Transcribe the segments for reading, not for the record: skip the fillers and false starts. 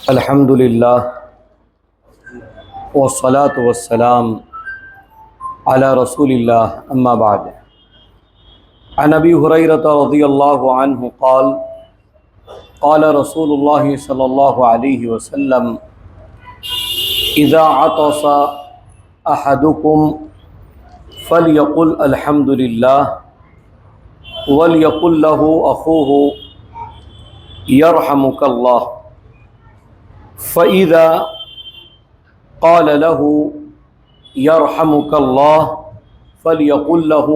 الحمد للہ والصلاة والسلام علی رسول اللہ اما بعد عن ابی ہریرۃ رضی اللہ عنہ قال قال رسول اللہ صلی اللہ علیہ وسلم اذا عطس احدکم فلیقل الحمد للہ ولیقل له اخوہ یرحمک اللہ فَإِذَا قَالَ لَهُ يَرْحَمُكَ اللَّهُ فَلْيَقُلْ لَهُ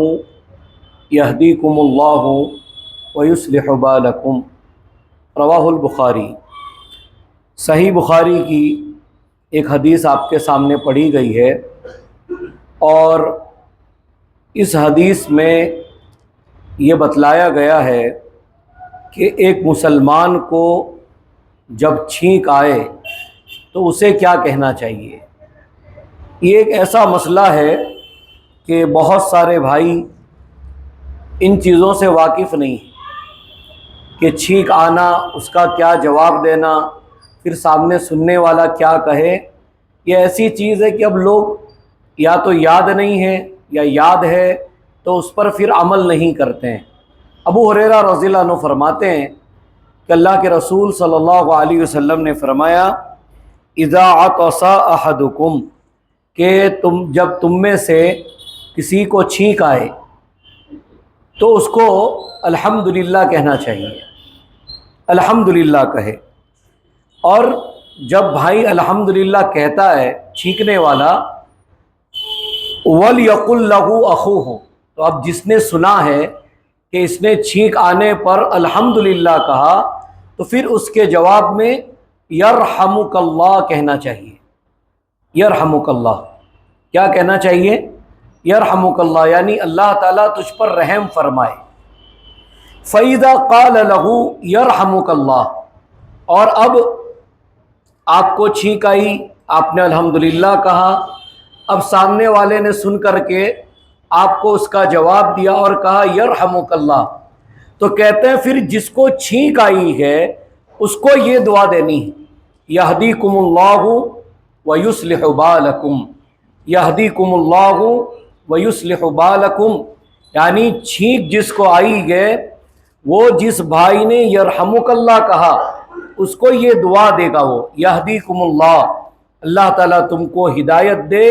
يَهْدِيكُمُ اللَّهُ وَيُصْلِحُ بَالَكُمْ رواہ البخاری۔ صحیح بخاری کی ایک حدیث آپ کے سامنے پڑھی گئی ہے، اور اس حدیث میں یہ بتلایا گیا ہے کہ ایک مسلمان کو جب چھینک آئے تو اسے کیا کہنا چاہیے۔ یہ ایک ایسا مسئلہ ہے کہ بہت سارے بھائی ان چیزوں سے واقف نہیں کہ چھینک آنا، اس کا کیا جواب دینا، پھر سامنے سننے والا کیا کہے۔ یہ ایسی چیز ہے کہ اب لوگ یا تو یاد نہیں ہے یا یاد ہے تو اس پر پھر عمل نہیں کرتے ہیں۔ ابو ہریرہ رضی اللہ عنہ فرماتے ہیں کہ اللہ کے رسول صلی اللہ علیہ وسلم نے فرمایا اذا عطس احدکم، کہ جب تم میں سے کسی کو چھینک آئے تو اس کو الحمدللہ کہنا چاہیے، الحمدللہ کہے۔ اور جب بھائی الحمدللہ کہتا ہے چھینکنے والا، وَلْيَقُلْ لَهُ أَخُوهُ، تو اب جس نے سنا ہے کہ اس نے چھینک آنے پر الحمدللہ کہا تو پھر اس کے جواب میں یرحمک اللہ کہنا چاہیے۔ یرحمک اللہ کیا کہنا چاہیے؟ یرحمک اللہ، یعنی اللہ تعالیٰ تجھ پر رحم فرمائے۔ فَإِذَا قَالَ لَهُ يَرْحَمُكَ اللَّهُ، اور اب آپ کو چھینک آئی، آپ نے الحمدللہ کہا، اب سامنے والے نے سن کر کے آپ کو اس کا جواب دیا اور کہا یرحمک اللہ، تو کہتے ہیں پھر جس کو چھینک آئی ہے اس کو یہ دعا دینی ہے، یہدیکم اللہ ویصلح بالکم، یہدیکم اللہ ویصلح بالکم، یعنی چھینک جس کو آئی ہے وہ جس بھائی نے یرحمک اللہ کہا اس کو یہ دعا دے گا، وہ یہدیکم اللہ، اللہ تعالیٰ تم کو ہدایت دے،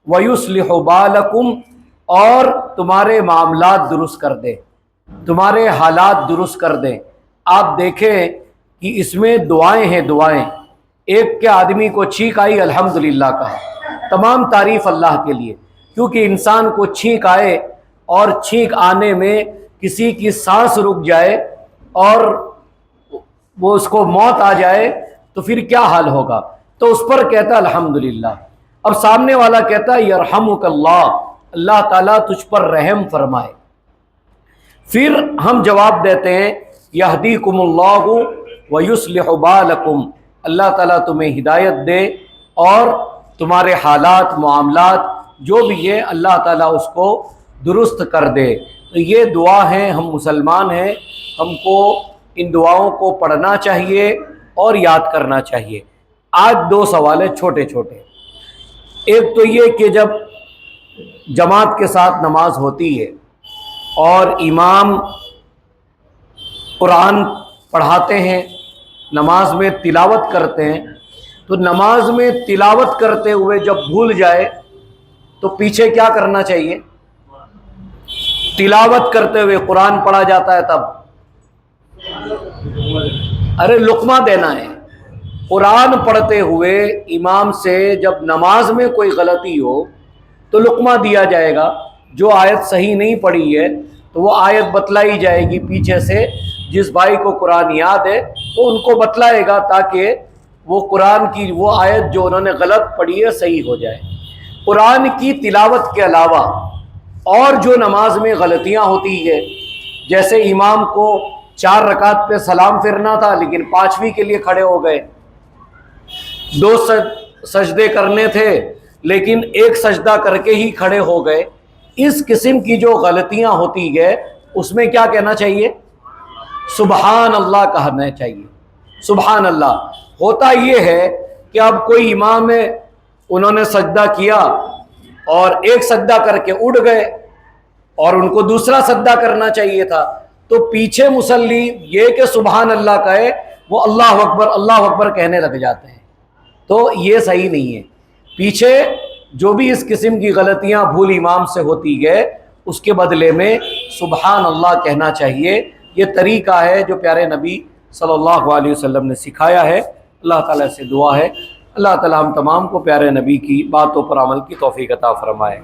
ویصلح بالکم، اور تمہارے معاملات درست کر دے، تمہارے حالات درست کر دیں۔ آپ دیکھیں کہ اس میں دعائیں ہیں، دعائیں۔ ایک کے آدمی کو چھینک آئی، الحمدللہ کہا، تمام تعریف اللہ کے لیے، کیونکہ انسان کو چھینک آئے اور چھینک آنے میں کسی کی سانس رک جائے اور وہ اس کو موت آ جائے تو پھر کیا حال ہوگا، تو اس پر کہتا الحمدللہ۔ اب سامنے والا کہتا یرحمک اللہ، اللہ تعالیٰ تجھ پر رحم فرمائے، پھر ہم جواب دیتے ہیں یہدیکم اللہ ویصلح بالکم، اللہ تعالیٰ تمہیں ہدایت دے اور تمہارے حالات معاملات جو بھی ہے اللہ تعالیٰ اس کو درست کر دے۔ تو یہ دعا ہے، ہم مسلمان ہیں، ہم کو ان دعاؤں کو پڑھنا چاہیے اور یاد کرنا چاہیے۔ آج دو سوال ہیں چھوٹے چھوٹے۔ ایک تو یہ کہ جب جماعت کے ساتھ نماز ہوتی ہے اور امام قرآن پڑھاتے ہیں، نماز میں تلاوت کرتے ہیں، تو نماز میں تلاوت کرتے ہوئے جب بھول جائے تو پیچھے کیا کرنا چاہیے؟ تلاوت کرتے ہوئے قرآن پڑھا جاتا ہے تب ارے لقمہ دینا ہے۔ قرآن پڑھتے ہوئے امام سے جب نماز میں کوئی غلطی ہو تو لقمہ دیا جائے گا۔ جو آیت صحیح نہیں پڑھی ہے تو وہ آیت بتلائی جائے گی پیچھے سے، جس بھائی کو قرآن یاد ہے وہ ان کو بتلائے گا تاکہ وہ قرآن کی وہ آیت جو انہوں نے غلط پڑھی ہے صحیح ہو جائے۔ قرآن کی تلاوت کے علاوہ اور جو نماز میں غلطیاں ہوتی ہے، جیسے امام کو 4 رکعت پہ سلام پھرنا تھا لیکن 5ویں کے لیے کھڑے ہو گئے، 2 سجدے کرنے تھے لیکن 1 سجدہ کر کے ہی کھڑے ہو گئے، اس قسم کی جو غلطیاں ہوتی ہے اس میں کیا کہنا چاہیے؟ سبحان اللہ کہنا چاہیے، سبحان اللہ۔ ہوتا یہ ہے کہ اب کوئی امام ہے، انہوں نے سجدہ کیا اور ایک سجدہ کر کے اٹھ گئے اور ان کو دوسرا سجدہ کرنا چاہیے تھا، تو پیچھے مصلی یہ کہ سبحان اللہ کہے، وہ اللہ اکبر کہنے لگ جاتے ہیں، تو یہ صحیح نہیں ہے۔ پیچھے جو بھی اس قسم کی غلطیاں بھول امام سے ہوتی گئے، اس کے بدلے میں سبحان اللہ کہنا چاہیے۔ یہ طریقہ ہے جو پیارے نبی صلی اللہ علیہ وسلم نے سکھایا ہے۔ اللہ تعالیٰ سے دعا ہے اللہ تعالیٰ ہم تمام کو پیارے نبی کی باتوں پر عمل کی توفیق عطا فرمائے۔